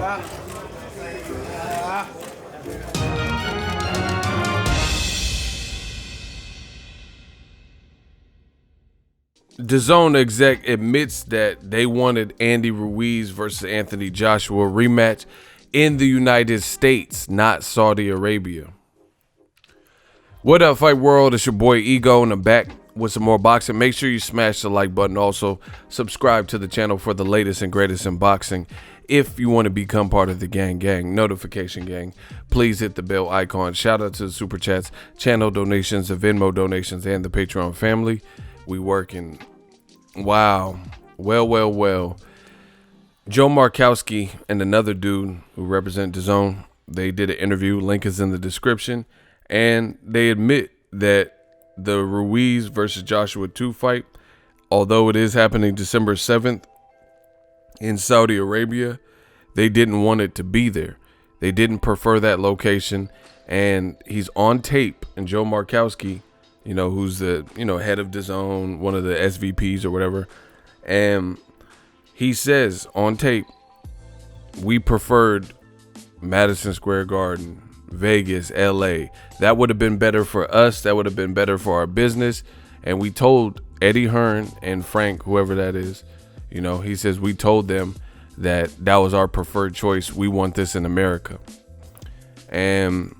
Dazn exec admits that they wanted Andy Ruiz versus Anthony Joshua rematch in the United States, not Saudi Arabia. What up, Fight World? It's your boy Ego, and I'm back with some more boxing. Make sure you smash the like button. Also, subscribe to the channel for the latest and greatest in boxing. If you want to become part of the gang, notification gang, please hit the bell icon. Shout out to the super chats, channel donations, the Venmo donations, and the Patreon family. We working. Wow. Well. Joe Markowski and another dude who represent Dazn, they did an interview. Link is in the description. And they admit that the Ruiz versus Joshua 2 fight, although it is happening December 7th in Saudi Arabia, they didn't want it to be there. They didn't prefer that location. And he's on tape. And Joe Markowski, who's the, head of Dazn, one of the SVPs or whatever. And he says on tape, we preferred Madison Square Garden, Vegas, LA. That would have been better for us. That would have been better for our business. And we told Eddie Hearn and Frank, whoever that is, he says we told them that was our preferred choice. We want this in America. And,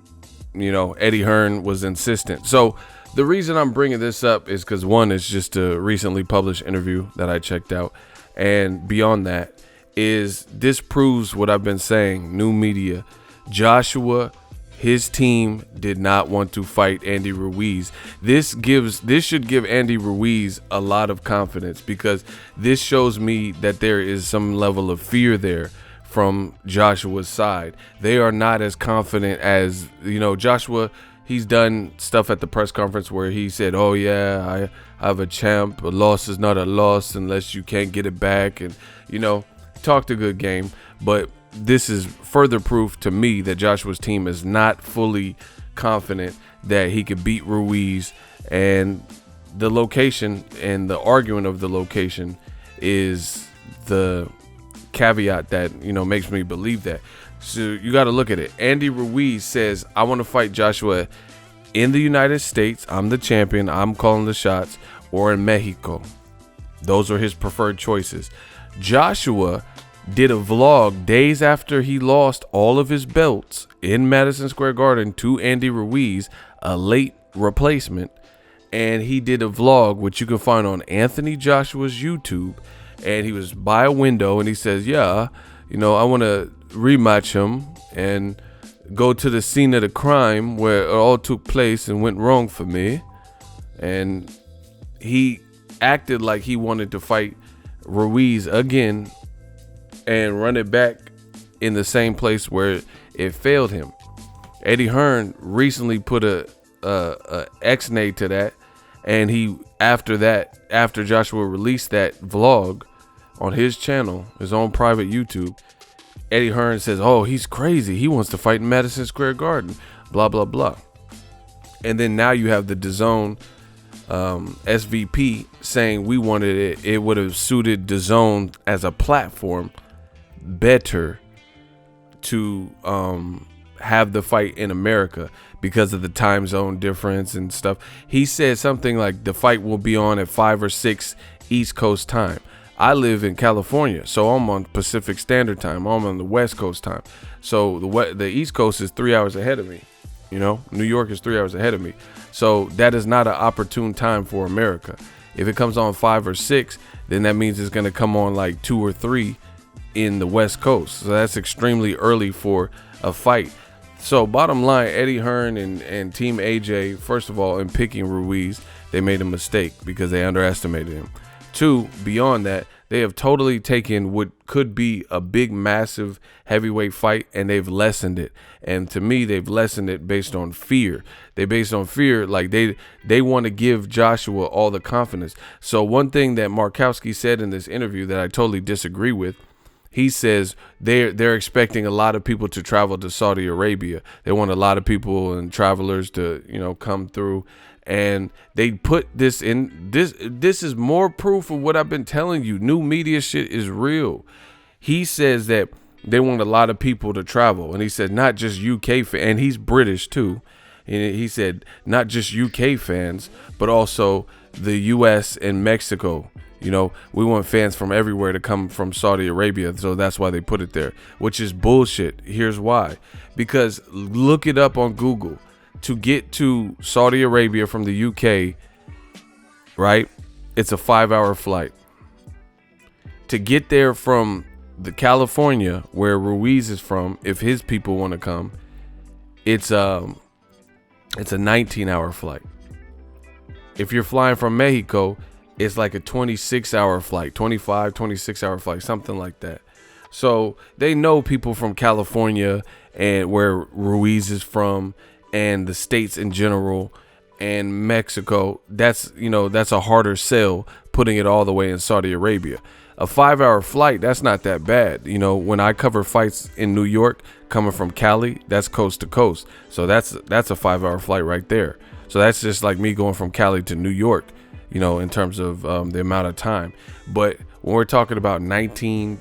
Eddie Hearn was insistent. So the reason I'm bringing this up is because, one, it's just a recently published interview that I checked out. And beyond that is this proves what I've been saying, new media. Joshua, his team did not want to fight Andy Ruiz. This should give Andy Ruiz a lot of confidence, because this shows me that there is some level of fear there from Joshua's side. They are not as confident as, Joshua. He's done stuff at the press conference where he said, oh yeah, I have a champ. A loss is not a loss unless you can't get it back. And, talked a good game. But this is further proof to me that Joshua's team is not fully confident that he could beat Ruiz. And the location and the arguing of the location is the caveat that, makes me believe that. So you got to look at it. Andy Ruiz says, I want to fight Joshua in the United States. I'm the champion. I'm calling the shots. Or in Mexico. Those are his preferred choices. Joshua did a vlog days after he lost all of his belts in Madison Square Garden to Andy Ruiz, a late replacement. And he did a vlog, which you can find on Anthony Joshua's YouTube. And he was by a window and he says, yeah, I want to rematch him and go to the scene of the crime where it all took place and went wrong for me. And he acted like he wanted to fight Ruiz again and run it back in the same place where it failed him. Eddie Hearn recently put a X-nay to that, and he after Joshua released that vlog on his channel, his own private YouTube, Eddie Hearn says, oh, he's crazy. He wants to fight in Madison Square Garden, blah, blah, blah. And then now you have the Dazn SVP saying we wanted it. It would have suited Dazn as a platform better to have the fight in America because of the time zone difference and stuff. He said something like the fight will be on at 5 or 6 East Coast time. I live in California, so I'm on Pacific Standard Time. I'm on the West Coast time. So the East Coast is 3 hours ahead of me. New York is 3 hours ahead of me. So that is not an opportune time for America. If it comes on 5 or 6, then that means it's going to come on like 2 or 3 in the West Coast. So that's extremely early for a fight. So bottom line, Eddie Hearn and Team AJ, first of all, in picking Ruiz, they made a mistake because they underestimated him. 2, beyond that, they have totally taken what could be a big, massive heavyweight fight and they've lessened it. And to me, they've lessened it based on fear. They based on fear, like they want to give Joshua all the confidence. So one thing that Markowski said in this interview that I totally disagree with, he says they're expecting a lot of people to travel to Saudi Arabia. They want a lot of people and travelers to, come through. And they put this in. This is more proof of what I've been telling you. New media shit is real. He says that they want a lot of people to travel. And he said not just UK fans, and he's British too. And he said not just UK fans, but also the US and Mexico. You know, we want fans from everywhere to come from Saudi Arabia. So that's why they put it there, which is bullshit. Here's why. Because look it up on Google. To get to Saudi Arabia from the UK, right, it's a 5-hour flight. To get there from the California, where Ruiz is from, if his people want to come, it's a 19-hour flight. If you're flying from Mexico, it's like a 26-hour flight, 26-hour flight, something like that. So they know people from California and where Ruiz is from, and the states in general, and Mexico. That's a harder sell, putting it all the way in Saudi Arabia. A 5-hour flight, that's not that bad. You know, when I cover fights in New York, coming from Cali, that's coast to coast. So that's a 5-hour flight right there. So that's just like me going from Cali to New York, you know, in terms of the amount of time. But when we're talking about 19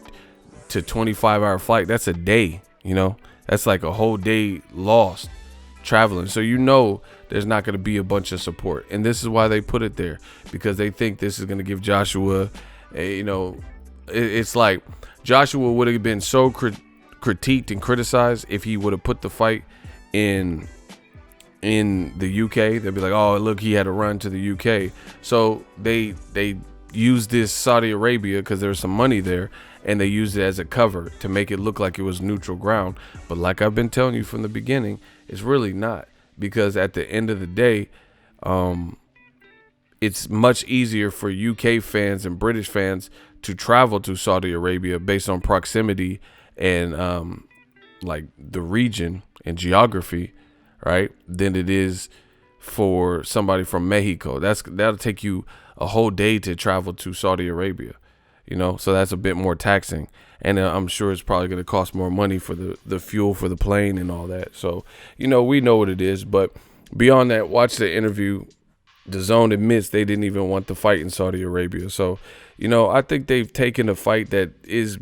to 25-hour flight, that's a day, you know, that's like a whole day lost traveling. So you know there's not going to be a bunch of support. And this is why they put it there, because they think this is going to give Joshua it's like Joshua would have been so critiqued and criticized if he would have put the fight in the UK. They'd be like, oh, look, he had a run to the UK. So they used this Saudi Arabia because there's some money there, and they used it as a cover to make it look like it was neutral ground. But like I've been telling you from the beginning, it's really not, because at the end of the day, it's much easier for UK fans and British fans to travel to Saudi Arabia based on proximity and like the region and geography, right, than it is for somebody from Mexico. That'll take you a whole day to travel to Saudi Arabia, you know, so that's a bit more taxing. And I'm sure it's probably going to cost more money for the fuel for the plane and all that. So, you know, we know what it is. But beyond that, watch the interview. Dazn admits they didn't even want the fight in Saudi Arabia. So, you know, I think they've taken a fight that is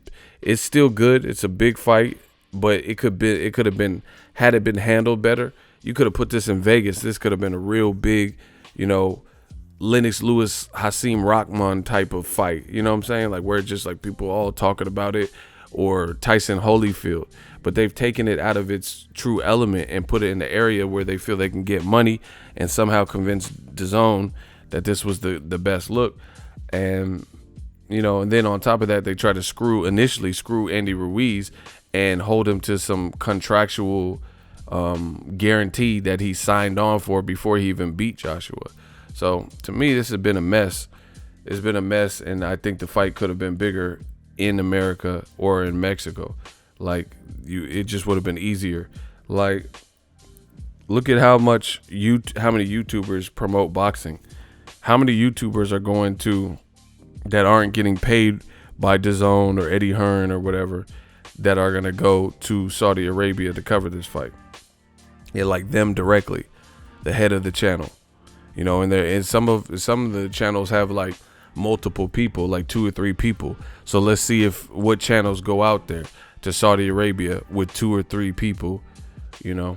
still good. It's a big fight, but it could have been, had it been handled better, you could have put this in Vegas. This could have been a real big, you know, Lennox Lewis, Hasim Rahman type of fight. You know what I'm saying? Like where it's just like people all talking about it, or Tyson Holyfield. But they've taken it out of its true element and put it in the area where they feel they can get money, and somehow convince Dazn that this was the best look. And, you know, and then on top of that, they try to initially screw Andy Ruiz and hold him to some contractual guarantee that he signed on for before he even beat Joshua. So to me, this has been a mess. It's been a mess, and I think the fight could have been bigger in America or in Mexico. Like it just would have been easier. Like, look at how many YouTubers promote boxing. How many YouTubers are going to, that aren't getting paid by Dazn or Eddie Hearn or whatever, that are gonna go to Saudi Arabia to cover this fight? Yeah, like them directly, the head of the channel. You know, and some of the channels have like multiple people, like 2 or 3 people. So let's see what channels go out there to Saudi Arabia with 2 or 3 people, you know,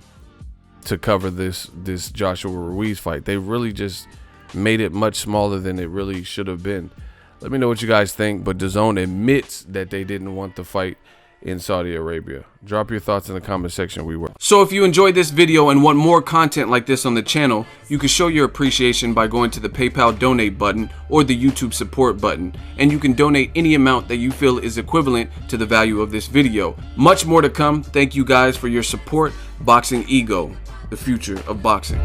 to cover this Joshua Ruiz fight. They really just made it much smaller than it really should have been. Let me know what you guys think, but Dazn admits that they didn't want the fight in Saudi Arabia. Drop your thoughts in the comment section. We will. So if you enjoyed this video and want more content like this on the channel, you can show your appreciation by going to the PayPal donate button or the YouTube support button, and you can donate any amount that you feel is equivalent to the value of this video. Much more to come. Thank you guys for your support. Boxing Ego, the future of boxing.